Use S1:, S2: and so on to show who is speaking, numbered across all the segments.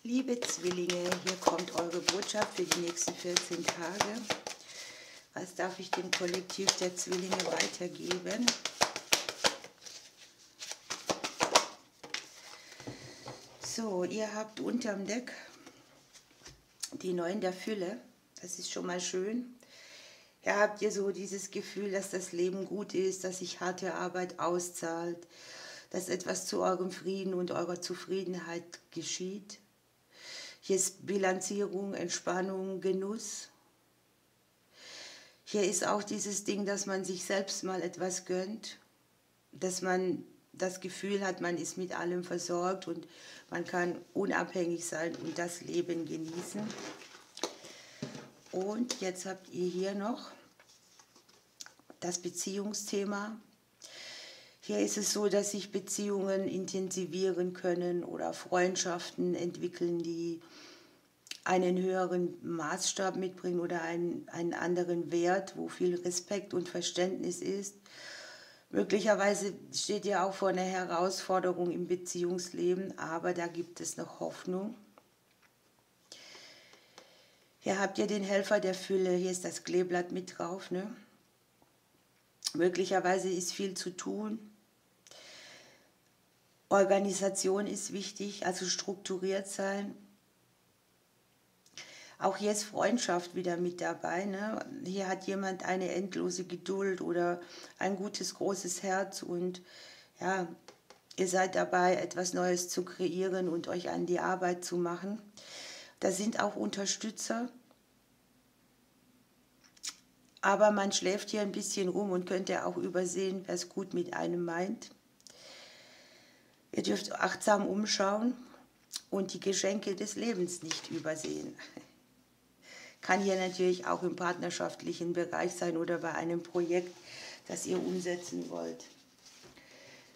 S1: Liebe Zwillinge, hier kommt eure Botschaft für die nächsten 14 Tage. Was darf ich dem Kollektiv der Zwillinge weitergeben? So, ihr habt unterm Deck die 9 der Fülle. Das ist schon mal schön. Ja, habt ihr so dieses Gefühl, dass das Leben gut ist, dass sich harte Arbeit auszahlt, dass etwas zu eurem Frieden und eurer Zufriedenheit geschieht. Hier ist Bilanzierung, Entspannung, Genuss. Hier ist auch dieses Ding, dass man sich selbst mal etwas gönnt, dass man das Gefühl hat, man ist mit allem versorgt und man kann unabhängig sein und das Leben genießen. Und jetzt habt ihr hier noch das Beziehungsthema. Hier ist es so, dass sich Beziehungen intensivieren können oder Freundschaften entwickeln, die einen höheren Maßstab mitbringen oder einen anderen Wert, wo viel Respekt und Verständnis ist. Möglicherweise steht ihr auch vor einer Herausforderung im Beziehungsleben, aber da gibt es noch Hoffnung. Hier habt ihr den Helfer der Fülle, hier ist das Kleeblatt mit drauf. Ne? Möglicherweise ist viel zu tun. Organisation ist wichtig, also strukturiert sein. Auch hier ist Freundschaft wieder mit dabei. Ne? Hier hat jemand eine endlose Geduld oder ein gutes, großes Herz und ja, ihr seid dabei, etwas Neues zu kreieren und euch an die Arbeit zu machen. Da sind auch Unterstützer, aber man schläft hier ein bisschen rum und könnte auch übersehen, wer es gut mit einem meint. Ihr dürft achtsam umschauen und die Geschenke des Lebens nicht übersehen. Kann hier natürlich auch im partnerschaftlichen Bereich sein oder bei einem Projekt, das ihr umsetzen wollt.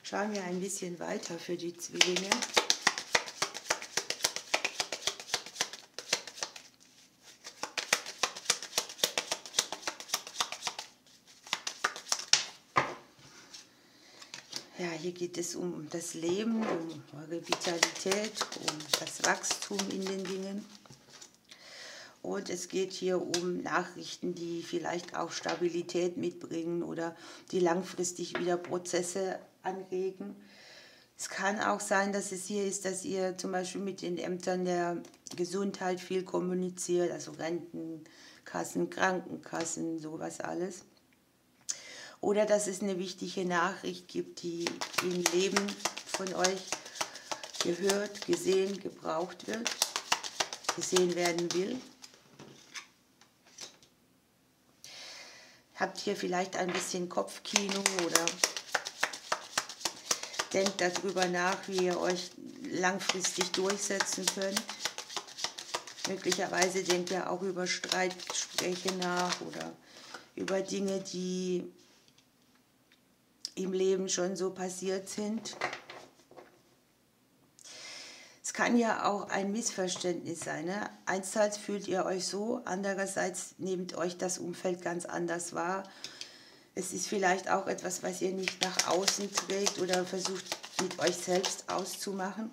S1: Schauen wir ein bisschen weiter für die Zwillinge. Ja, hier geht es um das Leben, um eure Vitalität, um das Wachstum in den Dingen. Und es geht hier um Nachrichten, die vielleicht auch Stabilität mitbringen oder die langfristig wieder Prozesse anregen. Es kann auch sein, dass es hier ist, dass ihr zum Beispiel mit den Ämtern der Gesundheit viel kommuniziert, also Rentenkassen, Krankenkassen, sowas alles. Oder dass es eine wichtige Nachricht gibt, die im Leben von euch gehört, gesehen, gebraucht wird, gesehen werden will. Habt hier vielleicht ein bisschen Kopfkino oder denkt darüber nach, wie ihr euch langfristig durchsetzen könnt. Möglicherweise denkt ihr auch über Streitgespräche nach oder über Dinge, die im Leben schon so passiert sind. Es kann ja auch ein Missverständnis sein. Ne? Einerseits fühlt ihr euch so, andererseits nehmt euch das Umfeld ganz anders wahr. Es ist vielleicht auch etwas, was ihr nicht nach außen trägt oder versucht mit euch selbst auszumachen.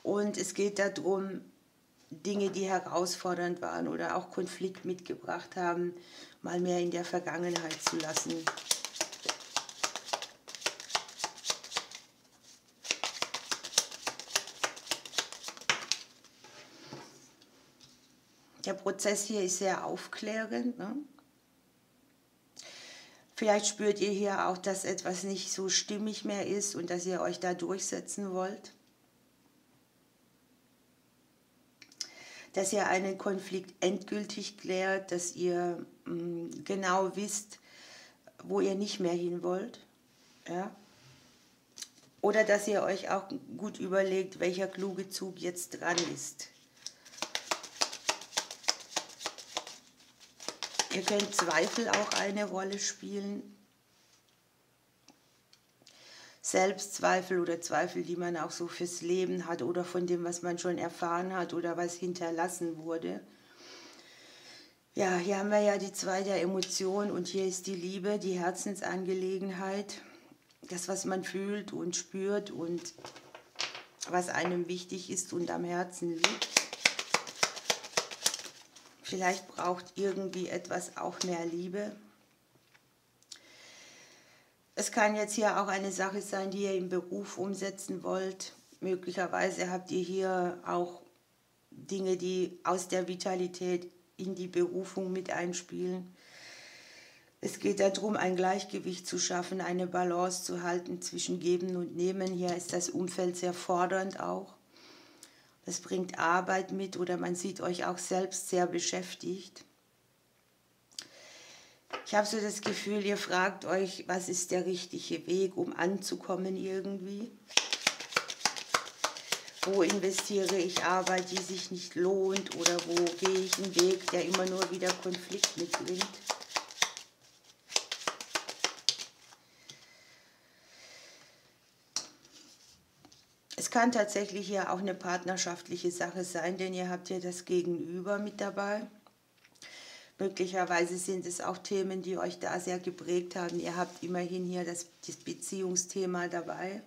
S1: Und es geht darum, Dinge, die herausfordernd waren oder auch Konflikt mitgebracht haben, mal mehr in der Vergangenheit zu lassen. Der Prozess hier ist sehr aufklärend. Ne? Vielleicht spürt ihr hier auch, dass etwas nicht so stimmig mehr ist und dass ihr euch da durchsetzen wollt. Dass ihr einen Konflikt endgültig klärt, dass ihr genau wisst, wo ihr nicht mehr hin wollt. Ja? Oder dass ihr euch auch gut überlegt, welcher kluge Zug jetzt dran ist. Ihr könnt Zweifel auch eine Rolle spielen. Selbstzweifel oder Zweifel, die man auch so fürs Leben hat oder von dem, was man schon erfahren hat oder was hinterlassen wurde. Ja, hier haben wir ja die 2 der Emotionen und hier ist die Liebe, die Herzensangelegenheit, das, was man fühlt und spürt und was einem wichtig ist und am Herzen liegt. Vielleicht braucht irgendwie etwas auch mehr Liebe. Es kann jetzt hier auch eine Sache sein, die ihr im Beruf umsetzen wollt. Möglicherweise habt ihr hier auch Dinge, die aus der Vitalität in die Berufung mit einspielen. Es geht darum, ein Gleichgewicht zu schaffen, eine Balance zu halten zwischen Geben und Nehmen. Hier ist das Umfeld sehr fordernd auch. Es bringt Arbeit mit oder man sieht euch auch selbst sehr beschäftigt. Ich habe so das Gefühl, ihr fragt euch, was ist der richtige Weg, um anzukommen irgendwie? Wo investiere ich Arbeit, die sich nicht lohnt, oder wo gehe ich einen Weg, der immer nur wieder Konflikt mitbringt? Es kann tatsächlich ja auch eine partnerschaftliche Sache sein, denn ihr habt ja das Gegenüber mit dabei. Möglicherweise sind es auch Themen, die euch da sehr geprägt haben. Ihr habt immerhin hier das Beziehungsthema dabei.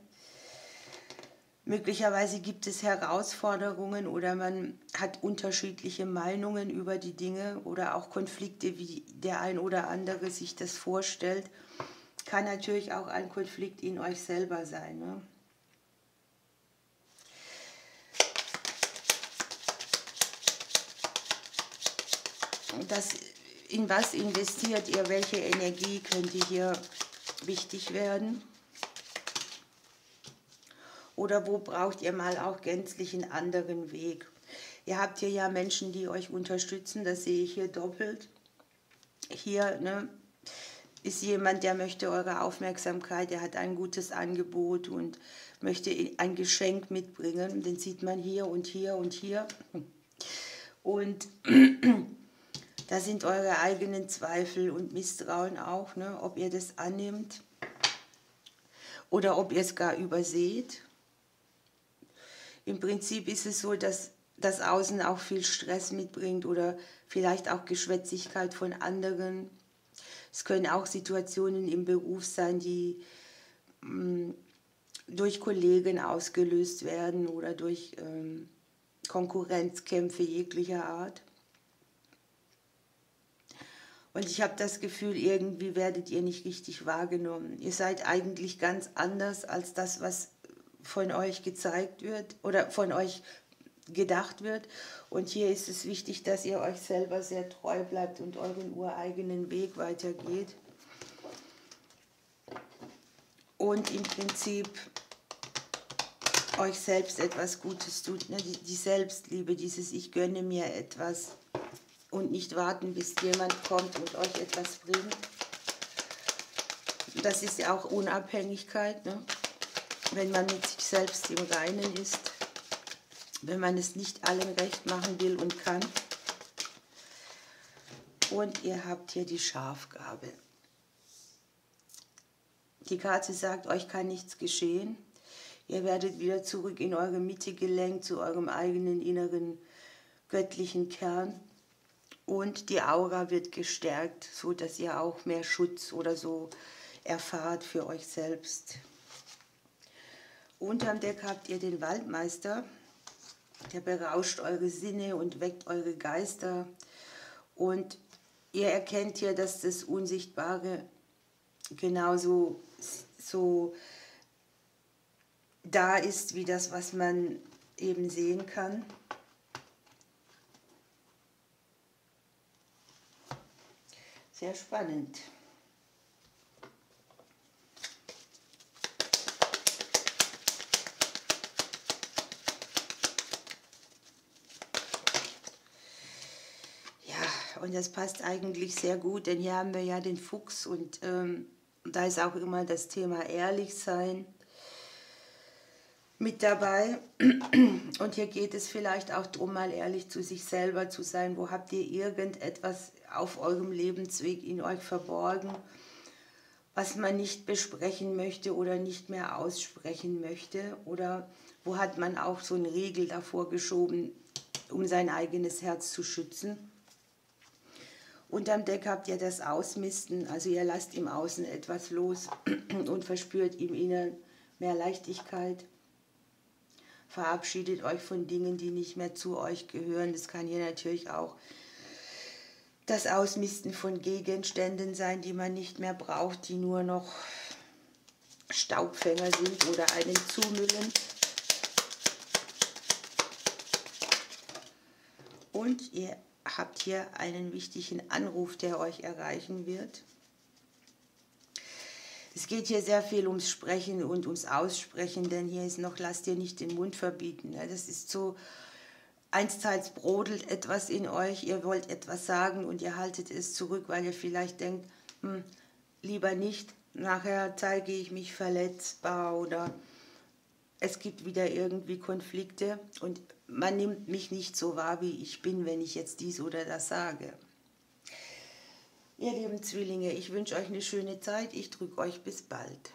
S1: Möglicherweise gibt es Herausforderungen oder man hat unterschiedliche Meinungen über die Dinge oder auch Konflikte, wie der ein oder andere sich das vorstellt. Kann natürlich auch ein Konflikt in euch selber sein, ne? In was investiert ihr, welche Energie könnte hier wichtig werden? Oder wo braucht ihr mal auch gänzlich einen anderen Weg? Ihr habt hier ja Menschen, die euch unterstützen, das sehe ich hier doppelt. Hier, ne, ist jemand, der möchte eure Aufmerksamkeit, der hat ein gutes Angebot und möchte ein Geschenk mitbringen. Den sieht man hier und hier und hier. Und da sind eure eigenen Zweifel und Misstrauen auch, ne, ob ihr das annimmt oder ob ihr es gar überseht. Im Prinzip ist es so, dass das Außen auch viel Stress mitbringt oder vielleicht auch Geschwätzigkeit von anderen. Es können auch Situationen im Beruf sein, die durch Kollegen ausgelöst werden oder durch Konkurrenzkämpfe jeglicher Art. Und ich habe das Gefühl, irgendwie werdet ihr nicht richtig wahrgenommen. Ihr seid eigentlich ganz anders als das, was von euch gezeigt wird oder von euch gedacht wird. Und hier ist es wichtig, dass ihr euch selber sehr treu bleibt und euren ureigenen Weg weitergeht. Und im Prinzip euch selbst etwas Gutes tut. Ne? Die Selbstliebe, dieses Ich gönne mir etwas. Und nicht warten, bis jemand kommt und euch etwas bringt. Das ist ja auch Unabhängigkeit, ne? Wenn man mit sich selbst im Reinen ist, wenn man es nicht allen recht machen will und kann. Und ihr habt hier die Schafgabe. Die Karte sagt, euch kann nichts geschehen. Ihr werdet wieder zurück in eure Mitte gelenkt, zu eurem eigenen inneren göttlichen Kern. Und die Aura wird gestärkt, so dass ihr auch mehr Schutz oder so erfahrt für euch selbst. Unterm Deck habt ihr den Waldmeister, der berauscht eure Sinne und weckt eure Geister. Und ihr erkennt hier, dass das Unsichtbare genauso so da ist, wie das, was man eben sehen kann. Sehr spannend. Ja, und das passt eigentlich sehr gut, denn hier haben wir ja den Fuchs und da ist auch immer das Thema Ehrlichsein mit dabei. Und hier geht es vielleicht auch darum, mal ehrlich zu sich selber zu sein. Wo habt ihr irgendetwas auf eurem Lebensweg in euch verborgen, was man nicht besprechen möchte oder nicht mehr aussprechen möchte? Oder wo hat man auch so einen Riegel davor geschoben, um sein eigenes Herz zu schützen? Unterm Deck habt ihr das Ausmisten, also ihr lasst im Außen etwas los und verspürt im Inneren mehr Leichtigkeit. verabschiedet euch von Dingen, die nicht mehr zu euch gehören. Das kann hier natürlich auch das Ausmisten von Gegenständen sein, die man nicht mehr braucht, die nur noch Staubfänger sind oder einen zumüllen. Und ihr habt hier einen wichtigen Anruf, der euch erreichen wird. Es geht hier sehr viel ums Sprechen und ums Aussprechen, denn hier ist noch, lasst dir nicht den Mund verbieten. Das ist so, einsteils brodelt etwas in euch, ihr wollt etwas sagen und ihr haltet es zurück, weil ihr vielleicht denkt, lieber nicht, nachher zeige ich mich verletzbar oder es gibt wieder irgendwie Konflikte und man nimmt mich nicht so wahr, wie ich bin, wenn ich jetzt dies oder das sage. Ihr lieben Zwillinge, ich wünsche euch eine schöne Zeit, ich drücke euch bis bald.